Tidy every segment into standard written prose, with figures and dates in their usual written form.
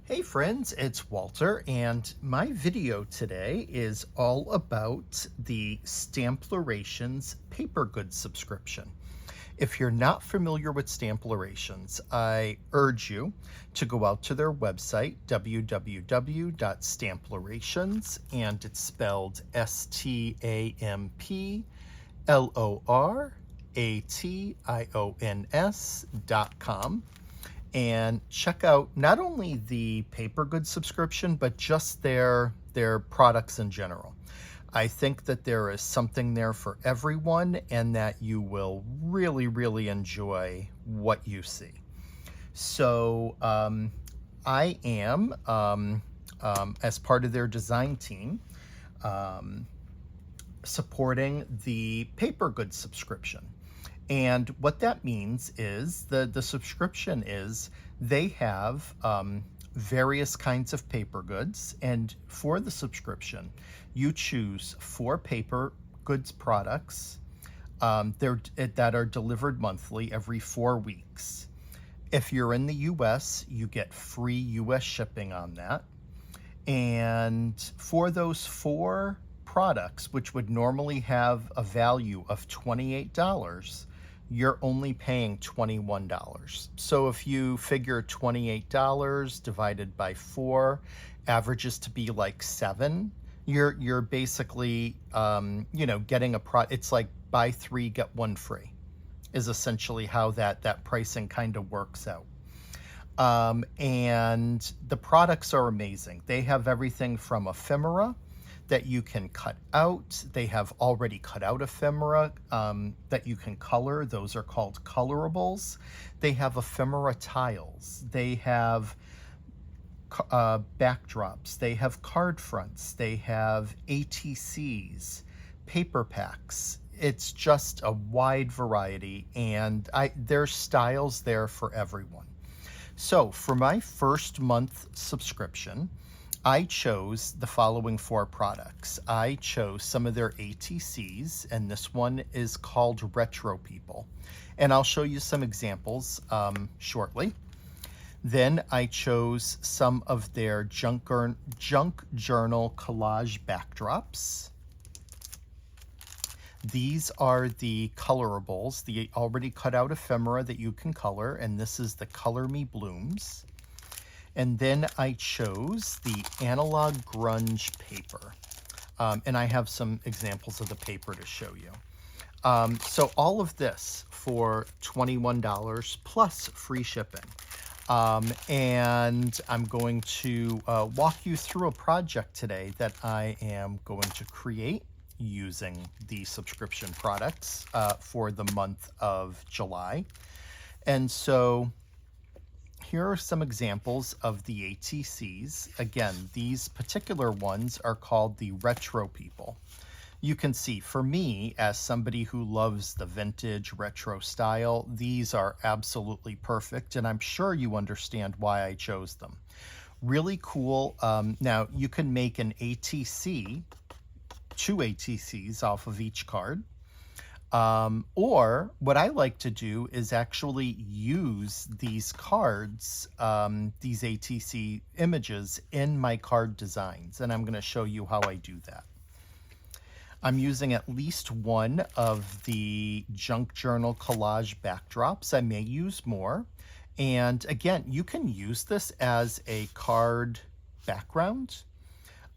Hey friends, it's Walter, and my video today is all about the STAMPlorations Paper Goods Subscription. If you're not familiar with STAMPlorations, I urge you to go out to their website, www.stamplorations, and it's spelled STAMPlorations.com, and check out not only the paper goods subscription, but just their products in general. I think that there is something there for everyone and that you will really enjoy what you see. So I am, as part of their design team, supporting the paper goods subscription. And what that means is the subscription is they have various kinds of paper goods, and for the subscription, you choose 4 paper goods products that are delivered monthly every 4 weeks. If you're in the US, you get free US shipping on that. And for those 4 products, which would normally have a value of $28, you're only paying $21. So if you figure $28 divided by 4 averages to be like 7, you're basically getting it's like buy 3 get 1 free is essentially how that pricing kind of works out. And the products are amazing. They have everything from ephemera that you can cut out. They have already cut out ephemera that you can color. Those are called Colorables. They have ephemera tiles. They have backdrops. They have card fronts. They have ATCs, paper packs. It's just a wide variety, and there's styles there for everyone. So for my first month subscription, I chose the following 4 products. I chose some of their ATCs, and this one is called Retro People. And I'll show you some examples shortly. Then I chose some of their junk journal collage backdrops. These are the Colorables, the already cut out ephemera that you can color, and this is the Color Me Blooms. And then I chose the Analog Grunge Paper. And I have some examples of the paper to show you. So all of this for $21 plus free shipping. And I'm going to walk you through a project today that I am going to create using the subscription products for the month of July. And so here are some examples of the ATCs. Again, these particular ones are called the Retro People. You can see, for me, as somebody who loves the vintage retro style, these are absolutely perfect, and I'm sure you understand why I chose them. Really cool. Now, you can make an ATC, 2 ATCs off of each card. Or what I like to do is actually use these cards, these ATC images in my card designs, and I'm going to show you how I do that. I'm using at least one of the junk journal collage backdrops. I may use more. And again, you can use this as a card background.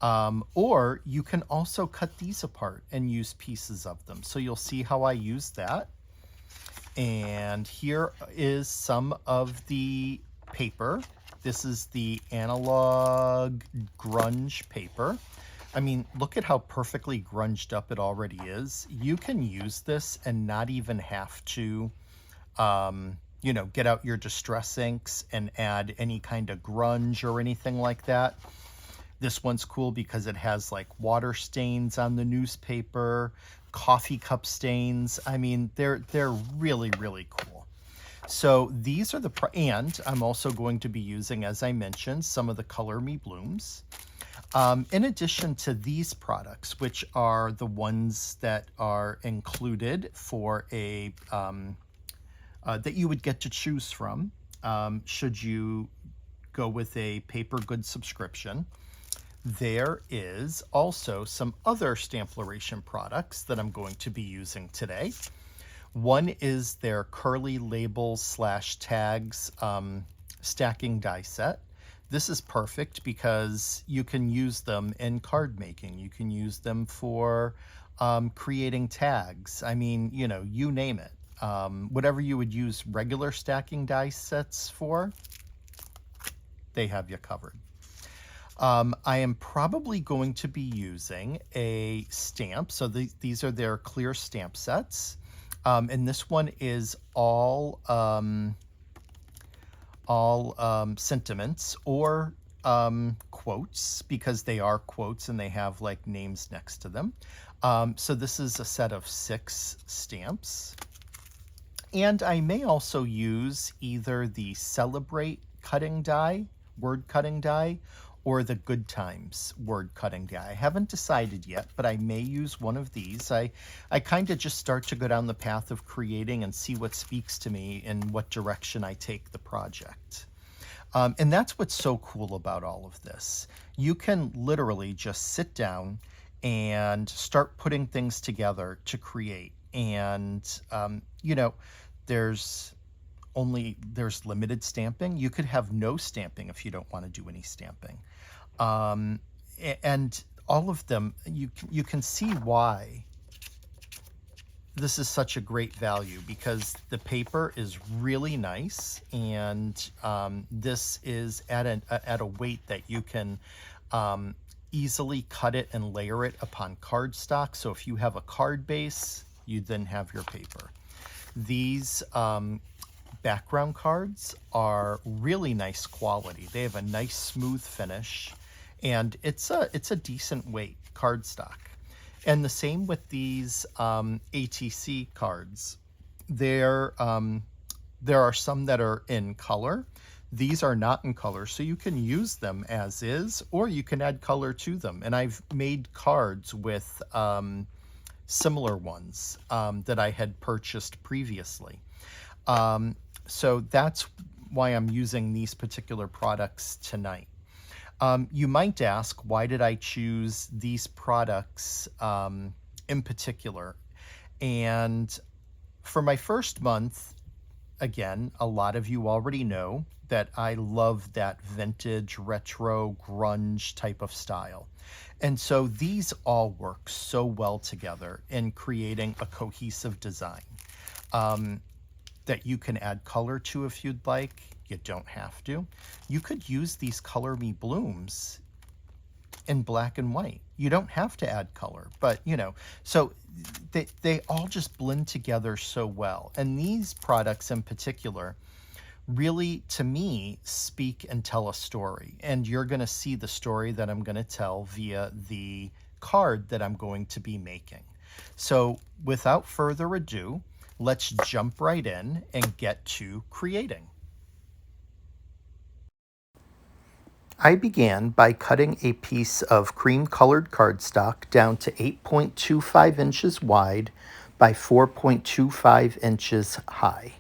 Or you can also cut these apart and use pieces of them. So you'll see how I use that. And here is some of the paper. This is the Analog Grunge Paper. I mean, look at how perfectly grunged up it already is. You can use this and not even have to, get out your distress inks and add any kind of grunge or anything like that. This one's cool because it has like water stains on the newspaper, coffee cup stains. I mean, they're really cool. So these are and I'm also going to be using, as I mentioned, some of the Color Me Blooms. In addition to these products, which are the ones that are included for a that you would get to choose from should you go with a paper goods subscription, there is also some other Stamploration products that I'm going to be using today. One is their curly labels / tags stacking die set. This is perfect because you can use them in card making. You can use them for creating tags. I mean, you know, you name it. Whatever you would use regular stacking die sets for, they have you covered. I am probably going to be using a stamp. So these are their clear stamp sets. And this one is all sentiments or quotes, because they are quotes and they have like names next to them. So this is a set of 6 stamps. And I may also use either the Celebrate cutting die, word cutting die, or the Good Times word cutting die. I haven't decided yet, but I may use one of these. I kind of just start to go down the path of creating and see what speaks to me and what direction I take the project. And that's what's so cool about all of this. You can literally just sit down and start putting things together to create. And, you know, there's limited stamping. You could have no stamping if you don't want to do any stamping. And all of them, you can see why this is such a great value, because the paper is really nice, and this is at a weight that you can easily cut it and layer it upon cardstock. So if you have a card base, you then have your paper. These background cards are really nice quality. They have a nice smooth finish, and it's a decent weight cardstock. And the same with these ATC cards. There are some that are in color. These are not in color, so you can use them as is, or you can add color to them. And I've made cards with similar ones that I had purchased previously. So that's why I'm using these particular products tonight. You might ask, why did I choose these products in particular? And for my first month, again, a lot of you already know that I love that vintage, retro, grunge type of style. And so these all work so well together in creating a cohesive design that you can add color to if you'd like. You don't have to. You could use these Color Me Blooms in black and white. You don't have to add color, but you know, so they all just blend together so well. And these products in particular really, to me, speak and tell a story. And you're going to see the story that I'm going to tell via the card that I'm going to be making. So without further ado, let's jump right in and get to creating. I began by cutting a piece of cream-colored cardstock down to 8.25 inches wide by 4.25 inches high.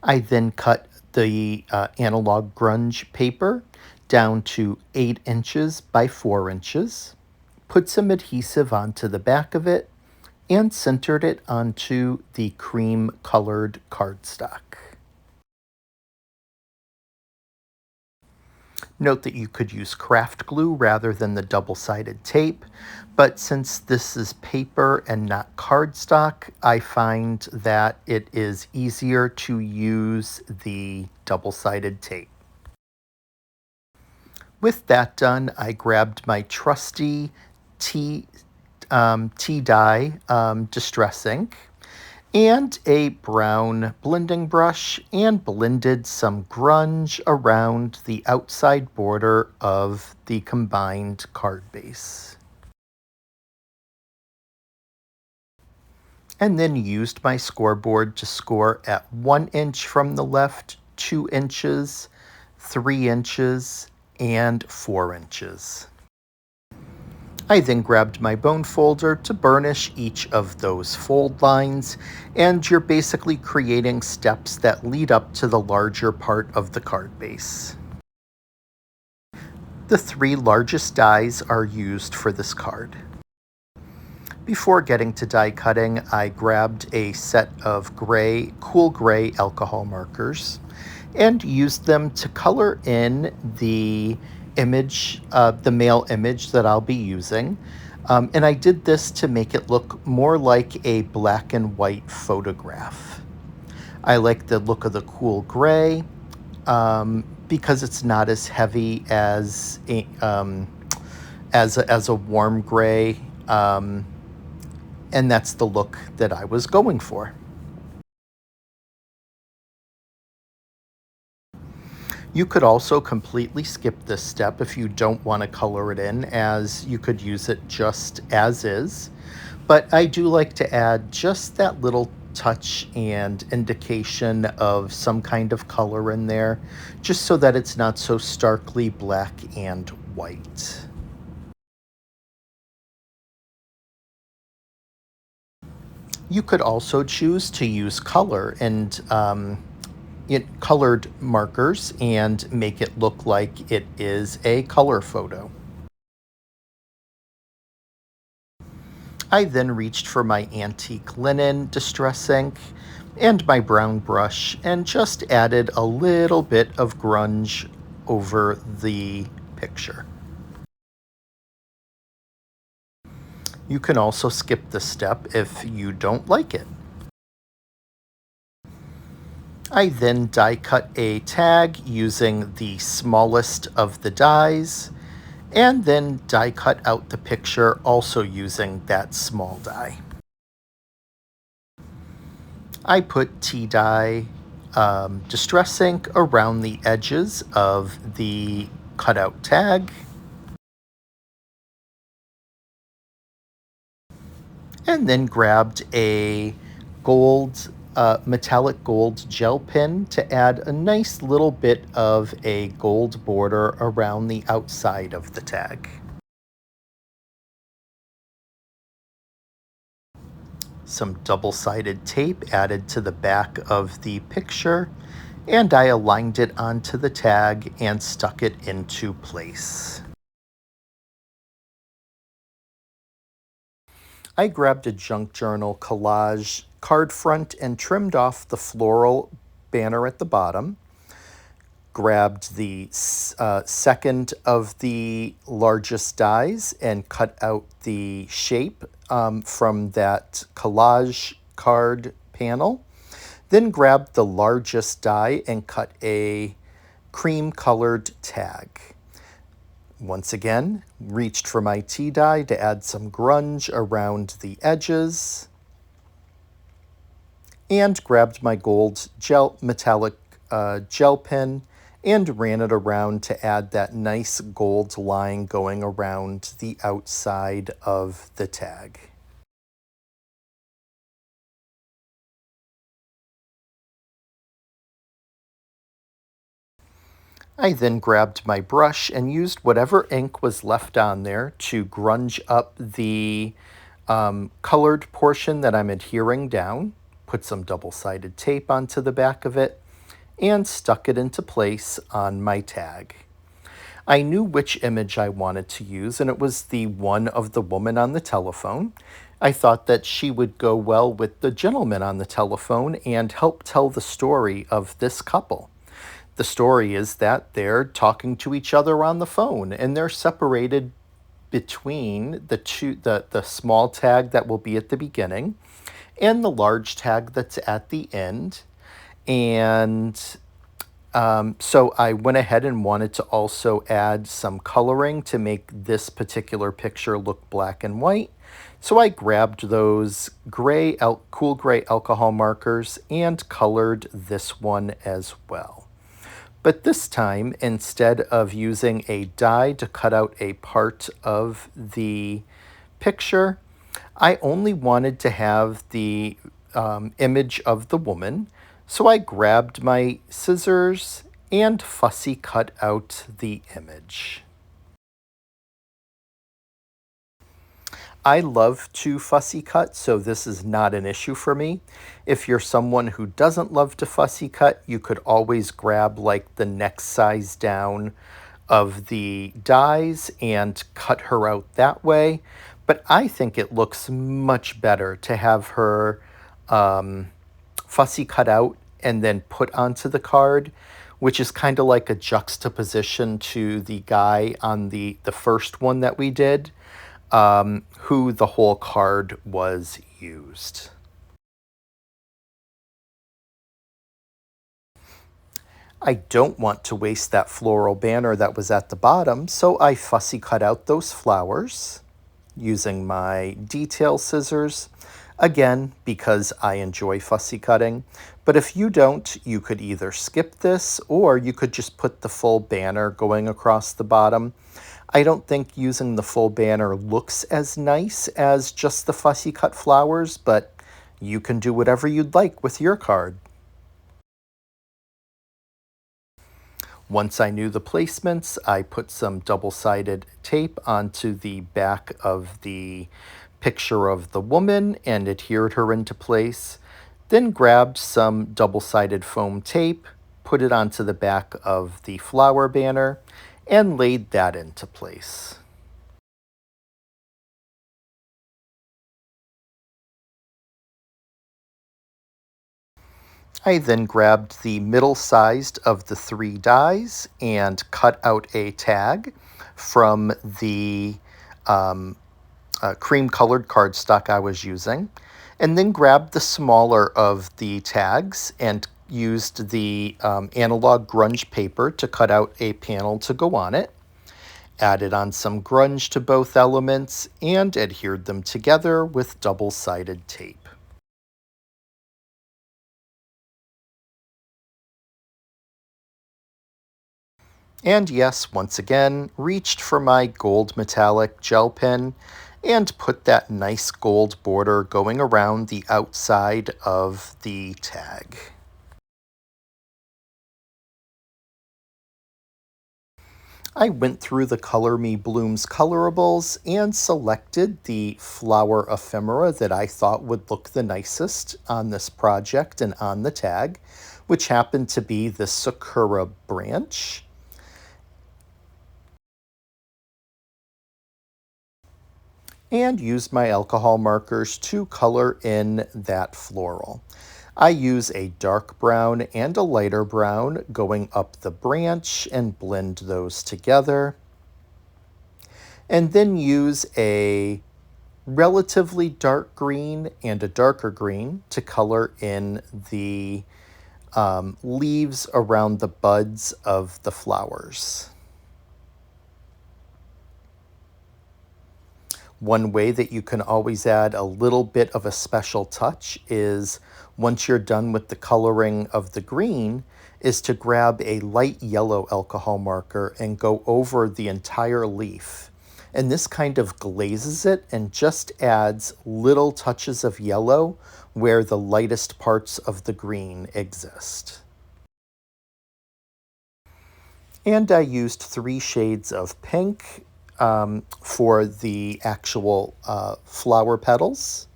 I then cut the Analog Grunge paper down to 8 inches by 4 inches, put some adhesive onto the back of it, and centered it onto the cream-colored cardstock. Note that you could use craft glue rather than the double-sided tape, but since this is paper and not cardstock, I find that it is easier to use the double-sided tape. With that done, I grabbed my trusty tea dye distress ink and a brown blending brush and blended some grunge around the outside border of the combined card base. And then used my scoreboard to score at 1 inch from the left, 2 inches, 3 inches, and 4 inches. I then grabbed my bone folder to burnish each of those fold lines, and you're basically creating steps that lead up to the larger part of the card base. The 3 largest dies are used for this card. Before getting to die cutting, I grabbed a set of cool gray alcohol markers and used them to color in the image, the male image that I'll be using. And I did this to make it look more like a black and white photograph. I like the look of the cool gray because it's not as heavy as a warm gray, and that's the look that I was going for. You could also completely skip this step if you don't want to color it in, as you could use it just as is. But I do like to add just that little touch and indication of some kind of color in there, just so that it's not so starkly black and white. You could also choose to use color and colored markers and make it look like it is a color photo. I then reached for my antique linen distress ink and my brown brush and just added a little bit of grunge over the picture. You can also skip this step if you don't like it. I then die cut a tag using the smallest of the dies, and then die cut out the picture also using that small die. I put tea dye distress ink around the edges of the cutout tag, and then grabbed a metallic gold gel pen to add a nice little bit of a gold border around the outside of the tag. Some double-sided tape added to the back of the picture, and I aligned it onto the tag and stuck it into place. I grabbed a junk journal collage card front and trimmed off the floral banner at the bottom. Grabbed the second of the largest dies and cut out the shape from that collage card panel. Then grabbed the largest die and cut a cream colored tag. Once again, reached for my tea dye to add some grunge around the edges, and grabbed my gold metallic gel pen and ran it around to add that nice gold line going around the outside of the tag. I then grabbed my brush and used whatever ink was left on there to grunge up the colored portion that I'm adhering down, put some double-sided tape onto the back of it, and stuck it into place on my tag. I knew which image I wanted to use, and it was the one of the woman on the telephone. I thought that she would go well with the gentleman on the telephone and help tell the story of this couple. The story is that they're talking to each other on the phone, and they're separated between the small tag that will be at the beginning and the large tag that's at the end. And so I went ahead and wanted to also add some coloring to make this particular picture look black and white. So I grabbed those cool gray alcohol markers and colored this one as well. But this time, instead of using a die to cut out a part of the picture, I only wanted to have the image of the woman. So I grabbed my scissors and fussy cut out the image. I love to fussy cut, so this is not an issue for me. If you're someone who doesn't love to fussy cut, you could always grab like the next size down of the dies and cut her out that way. But I think it looks much better to have her fussy cut out and then put onto the card, which is kind of like a juxtaposition to the guy on the first one that we did, who the whole card was used. I don't want to waste that floral banner that was at the bottom, so I fussy cut out those flowers using my detail scissors, again, because I enjoy fussy cutting. But if you don't, you could either skip this or you could just put the full banner going across the bottom. I don't think using the full banner looks as nice as just the fussy cut flowers, but you can do whatever you'd like with your card. Once I knew the placements, I put some double-sided tape onto the back of the picture of the woman and adhered her into place. Then grabbed some double-sided foam tape, put it onto the back of the flower banner, and laid that into place. I then grabbed the middle sized of the 3 dies and cut out a tag from the cream colored cardstock I was using, and then grabbed the smaller of the tags and used the Analog Grunge Paper to cut out a panel to go on it. Added on some grunge to both elements and adhered them together with double-sided tape. And yes, once again, reached for my gold metallic gel pen and put that nice gold border going around the outside of the tag. I went through the Color Me Blooms Colorables and selected the flower ephemera that I thought would look the nicest on this project and on the tag, which happened to be the Sakura branch. And use my alcohol markers to color in that floral. I use a dark brown and a lighter brown going up the branch and blend those together. And then use a relatively dark green and a darker green to color in the leaves around the buds of the flowers. One way that you can always add a little bit of a special touch is once you're done with the coloring of the green is to grab a light yellow alcohol marker and go over the entire leaf. And this kind of glazes it and just adds little touches of yellow where the lightest parts of the green exist. And I used 3 shades of pink for the actual flower petals.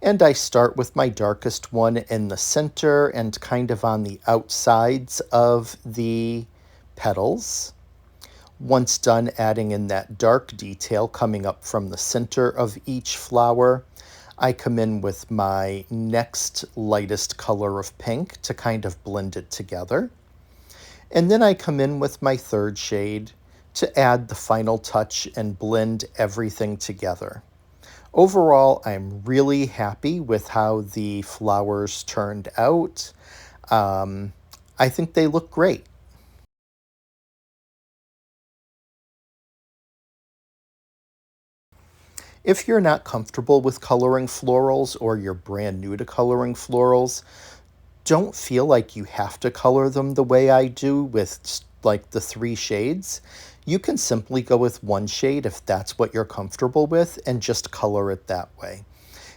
And I start with my darkest one in the center and kind of on the outsides of the petals. Once done adding in that dark detail coming up from the center of each flower, I come in with my next lightest color of pink to kind of blend it together. And then I come in with my third shade to add the final touch and blend everything together. Overall, I'm really happy with how the flowers turned out. I think they look great. If you're not comfortable with coloring florals or you're brand new to coloring florals, don't feel like you have to color them the way I do with like the 3 shades. You can simply go with 1 shade if that's what you're comfortable with and just color it that way.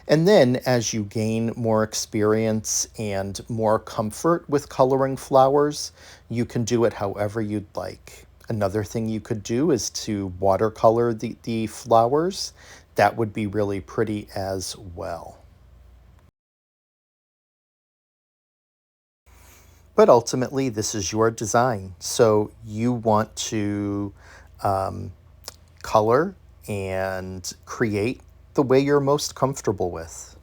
And then as you gain more experience and more comfort with coloring flowers, you can do it however you'd like. Another thing you could do is to watercolor the flowers. That would be really pretty as well. But ultimately, this is your design. So you want to color and create the way you're most comfortable with.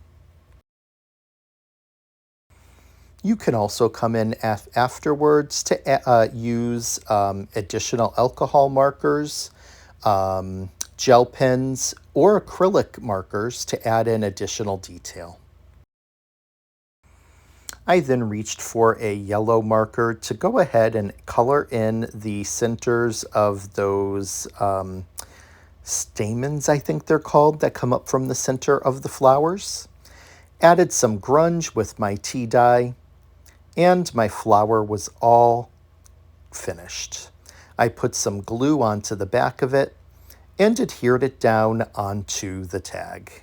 You can also come in afterwards to use additional alcohol markers, gel pens, or acrylic markers to add in additional detail. I then reached for a yellow marker to go ahead and color in the centers of those stamens, I think they're called, that come up from the center of the flowers. Added some grunge with my tea dye, and my flower was all finished. I put some glue onto the back of it and adhered it down onto the tag.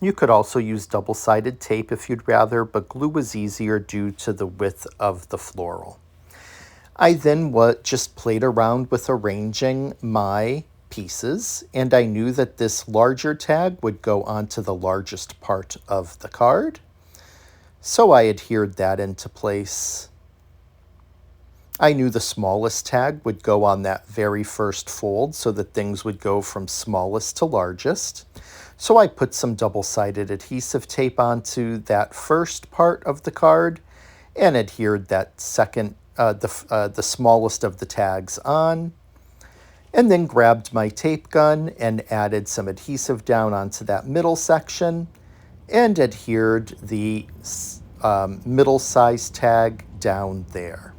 You could also use double-sided tape if you'd rather, but glue was easier due to the width of the floral. I then just played around with arranging my pieces, and I knew that this larger tag would go onto the largest part of the card, so I adhered that into place. I knew the smallest tag would go on that very first fold so that things would go from smallest to largest. So I put some double-sided adhesive tape onto that first part of the card and adhered that second, the smallest of the tags on, and then grabbed my tape gun and added some adhesive down onto that middle section and adhered the middle size tag down there.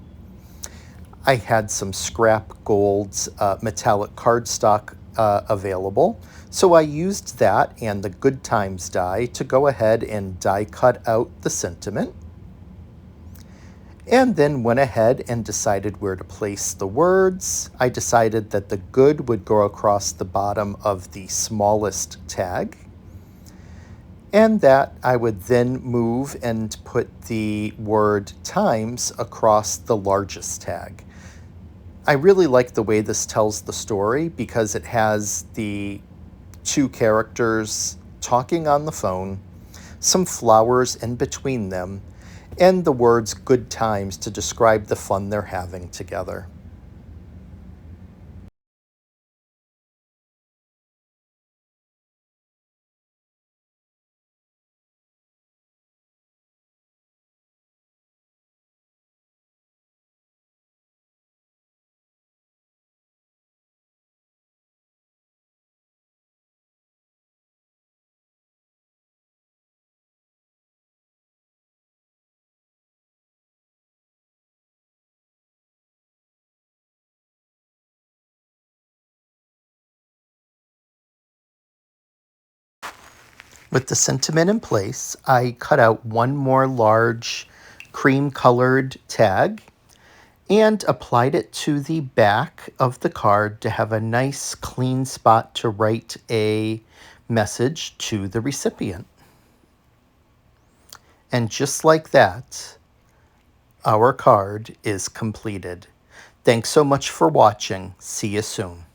I had some scrap gold metallic cardstock available, so I used that and the Good Times die to go ahead and die cut out the sentiment, and then went ahead and decided where to place the words. I decided that the good would go across the bottom of the smallest tag, and that I would then move and put the word times across the largest tag. I really like the way this tells the story because it has the two characters talking on the phone, some flowers in between them, and the words good times to describe the fun they're having together. With the sentiment in place, I cut out one more large cream-colored tag and applied it to the back of the card to have a nice clean spot to write a message to the recipient. And just like that, our card is completed. Thanks so much for watching. See you soon.